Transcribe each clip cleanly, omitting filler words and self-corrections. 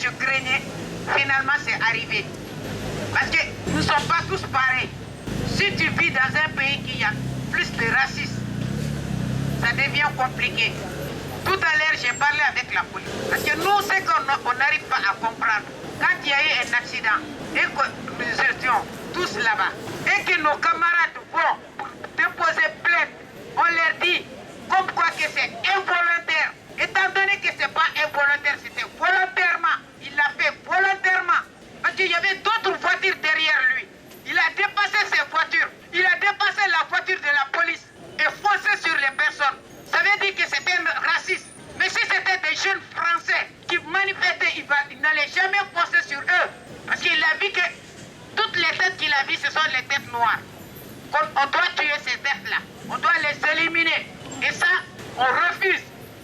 je craignais, finalement c'est arrivé. Parce que nous ne sommes pas tous pareils. Si tu vis dans un pays qui a plus de racisme, ça devient compliqué. Tout à l'heure, j'ai parlé avec la police. Parce que nous, c'est qu'on n'arrive pas à comprendre. Quand il y a eu un accident et que nous étions tous là-bas, et que nos camarades vont déposer plainte, on leur dit comme quoi que c'est involontaire. Étant donné que ce n'est pas involontaire, c'était volontairement. Il l'a fait volontairement. Parce qu'il y avait d'autres voitures derrière lui. Il a dépassé ses voitures. Il a dépassé la voiture de la police et foncé sur les personnes. Ça veut dire que c'était raciste. Mais si c'était des jeunes Français qui manifestaient, il n'allait jamais foncer sur eux. Parce qu'il a vu que toutes les têtes qu'il a vues, ce sont les têtes noires. On doit tuer ces têtes-là. On doit les éliminer. Et ça, on refuse.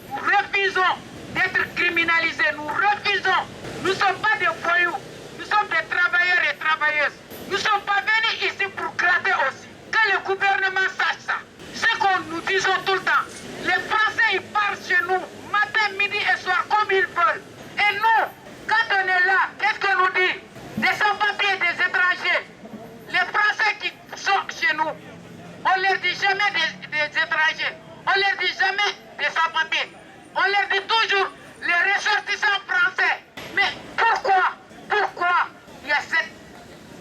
Nous refusons d'être criminalisés. Nous refusons. Nous ne sommes pas des voyous. Nous sommes des travailleurs et travailleuses. Nous ne sommes pas venus ici pour gratter aussi. Que le gouvernement sache ça. Ce qu'on nous disons tout le temps. Les Français, ils parlent chez nous, matin, midi et soir, comme ils veulent. Et nous, quand on est là, qu'est-ce qu'on nous dit? Des sans-papiers, des étrangers. Les Français qui sont chez nous, on ne leur dit jamais des étrangers. On ne leur dit jamais des sans-papiers. On leur dit toujours les ressortissants français. Mais pourquoi il y a cette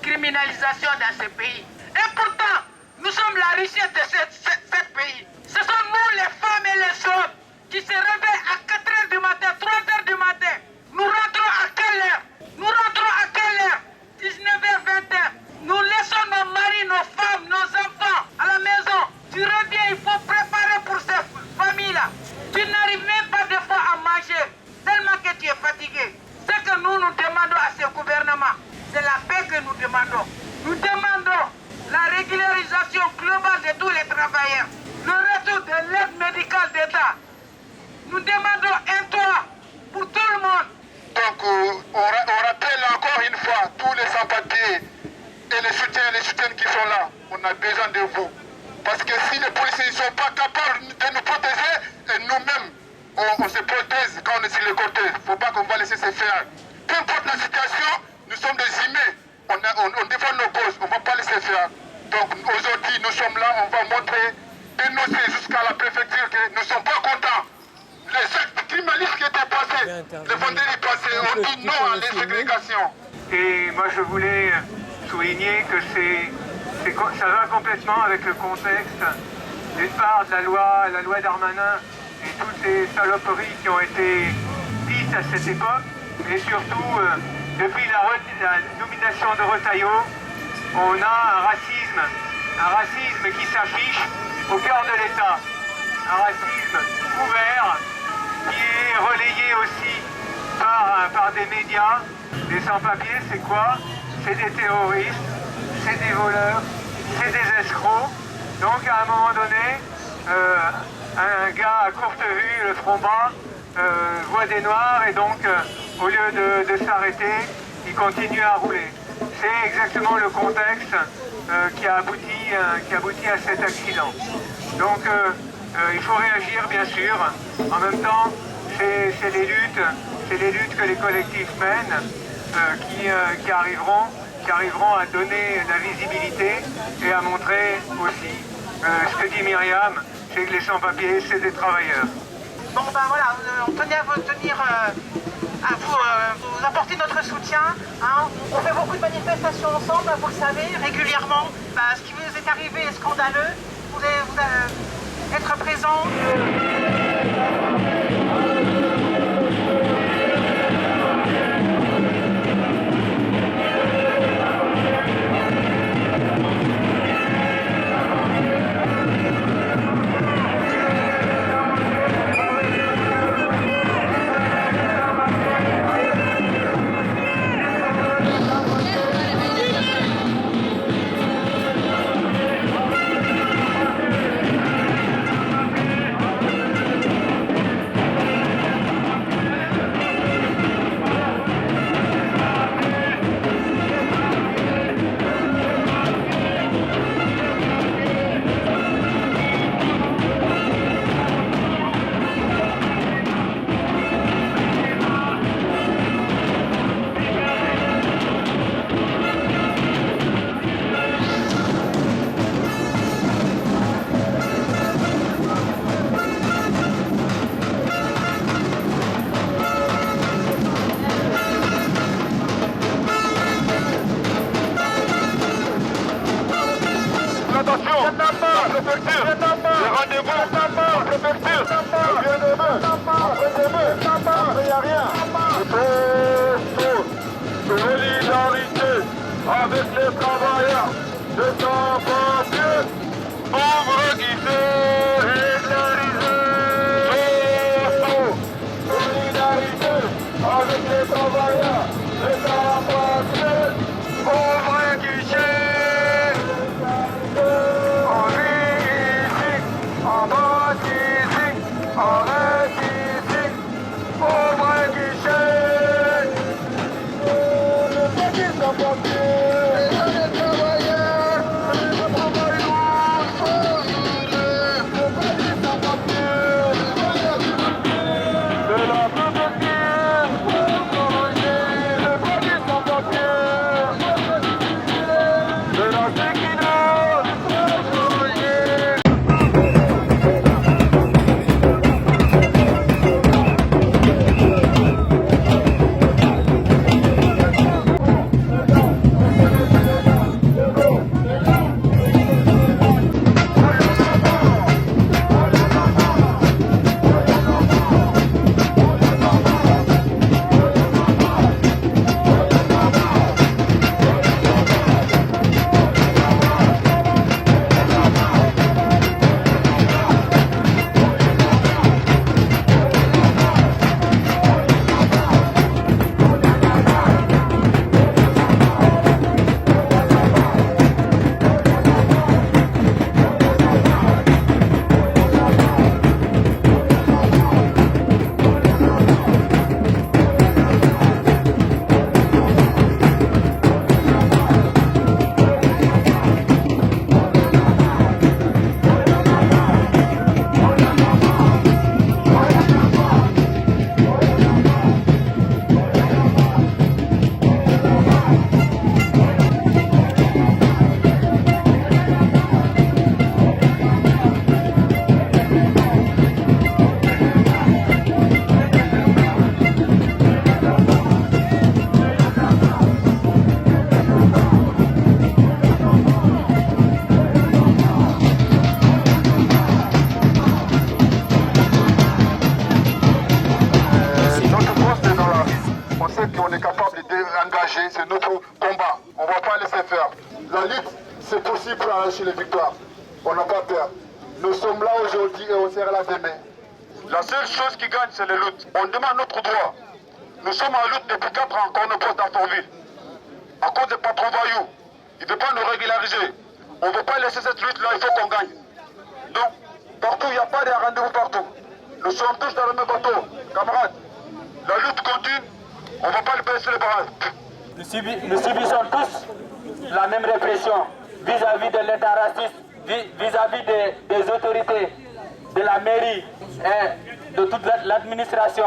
criminalisation dans ce pays? Et pourtant, nous sommes la richesse de ce pays. Ce sont nous, les femmes et les hommes, qui se réveillent à 4 h du matin, 3 h du matin. Nous rentrons à quelle heure? Nous rentrons à quelle heure? 19 h, 20 h. Nous laissons nos maris, nos femmes, nos enfants à la maison. Tu reviens, il faut préparer pour ces familles-là. Tu n'arrives même pas des fois à manger, tellement que tu es fatigué. Ce que nous demandons à ce gouvernement, c'est la paix que nous demandons. Nous demandons la régularisation globale de tous les travailleurs, le retour de l'aide médicale d'État. Nous demandons un toit pour tout le monde. Donc on rappelle encore une fois tous les sans-papiers et les soutiens qui sont là. On a besoin de vous. Parce que si les policiers ne sont pas capables de nous protéger, et nous-mêmes, on se protège quand on est sur le côté. Il ne faut pas qu'on va laisser se faire. Peu importe la situation, nous sommes des humains. On défend nos causes, on ne va pas laisser faire. Donc aujourd'hui, nous sommes là, on va montrer, dénoncer jusqu'à la préfecture que nous ne sommes pas contents. Les actes criminalistes qui étaient passés, le vendredi passé, on dit non à la ségrégation. Et moi je voulais souligner que ça va complètement avec le contexte, d'une part de la loi Darmanin et toutes les saloperies qui ont été dites à cette époque, mais surtout depuis la nomination de Retailleau, on a un racisme qui s'affiche au cœur de l'État, un racisme ouvert qui est relayé aussi par des médias. Les sans-papiers, c'est quoi? C'est des terroristes, c'est des voleurs, c'est des escrocs. Donc à un moment donné, un gars à courte vue, le front bas, voit des noirs et donc au lieu de s'arrêter, il continue à rouler. C'est exactement le contexte qui a abouti à cet accident. Donc il faut réagir bien sûr. En même temps, c'est les luttes que les collectifs mènent qui arriveront à donner la visibilité et à montrer aussi ce que dit Myriam, c'est que les sans-papiers, c'est des travailleurs. Bon ben voilà, on tenait à vous apporter notre soutien. Hein. On fait beaucoup de manifestations ensemble, vous le savez, régulièrement. Ce qui vous est arrivé est scandaleux. Vous devez être présent. de sans-papiers, pauvres guidés, régularisés. Solidarité avec les travailleurs, les sans-papiers, pauvres guichets. On vit ici, on bosse ici, on reste ici, pauvres guichets. Les petits sans-papiers, les jeunes travailleurs, les travailleurs sont jurés. Les petits sans-papiers, de la préfecture, pour corriger. Les petits sans-papiers, de la sécurité, pour corriger. Notre poste est dans la rue. On sait qu'on est capable d'engager, c'est notre combat. On ne va pas laisser faire. La lutte, c'est possible pour arracher les victoires. On n'a pas peur. Nous sommes là aujourd'hui et on sera là demain. La seule chose qui gagne, c'est les luttes. On demande notre droit. Nous sommes en lutte depuis 4 ans quand on poste à Fortville. À cause des patrons voyous. Ils ne veulent pas nous régulariser. On ne veut pas laisser cette lutte-là, il faut qu'on gagne. Donc, partout, il n'y a pas de rendez-vous partout. Nous sommes tous dans le même bateau, camarades. La lutte continue, on ne va pas le baisser les bras. Nous subissons tous la même répression vis-à-vis de l'État raciste, vis-à-vis des autorités, de la mairie et de toute l'administration.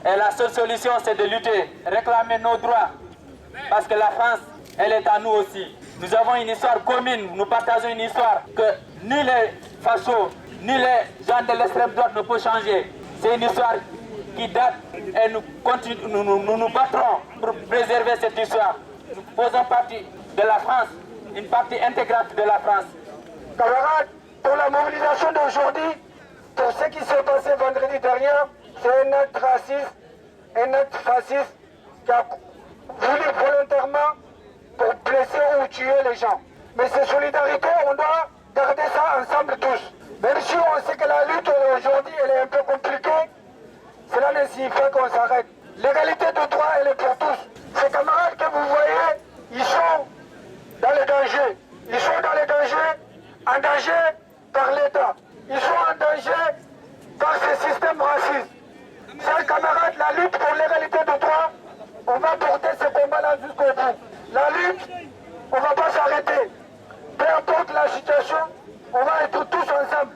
Et la seule solution, c'est de lutter, réclamer nos droits. Parce que la France, elle est à nous aussi. Nous avons une histoire commune, nous partageons une histoire que ni les fachos, ni les gens de l'extrême droite ne peuvent changer. C'est une histoire qui date et nous battrons pour préserver cette histoire. Nous faisons partie de la France, une partie intégrante de la France. Camarades, pour la mobilisation d'aujourd'hui, pour ce qui s'est passé vendredi dernier, c'est un acte raciste, un acte fasciste qui a voulu volontairement pour blesser ou tuer les gens. Mais cette solidarité, on doit garder ça ensemble tous. Même si on sait que la lutte aujourd'hui elle est un peu compliquée, cela ne signifie pas qu'on s'arrête. L'égalité de droit, elle est pour tous. Ces camarades que vous voyez, ils sont dans le danger. Ils sont dans le danger, en danger par l'État. Ils sont en danger par ce système raciste. Chers camarades, la lutte pour l'égalité de droit, on va porter ce combat-là jusqu'au bout. La lutte, on ne va pas s'arrêter. Peu importe la situation, on va être tous ensemble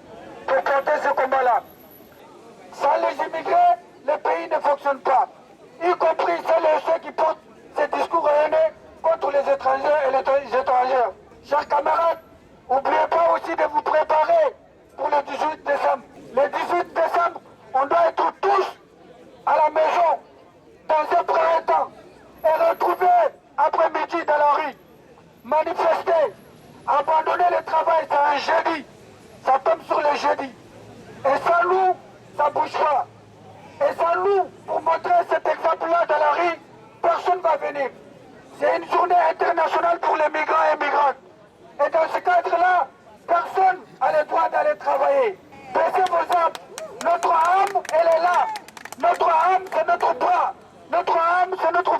pour porter ce combat-là. Sans les immigrés, le pays ne fonctionne pas. Y compris ceux qui portent ces discours haineux contre les étrangers et les étrangères. Chers camarades, n'oubliez pas aussi de vous préparer pour le 18 décembre. Le 18 décembre, on doit être tous à la maison, dans un premier temps, et retrouver après-midi dans la rue, manifester, abandonner le travail, c'est un jeudi, ça tombe sur le jeudi. Et sans nous, ça ne bouge pas. Et sans nous, pour montrer cet exemple-là dans la rue, personne ne va venir. C'est une journée internationale pour les migrants et migrantes. Et dans ce cadre-là, personne n'a le droit d'aller travailler. Baissez vos armes. Notre âme, elle est là. Notre âme, c'est notre bras. Notre âme, c'est notre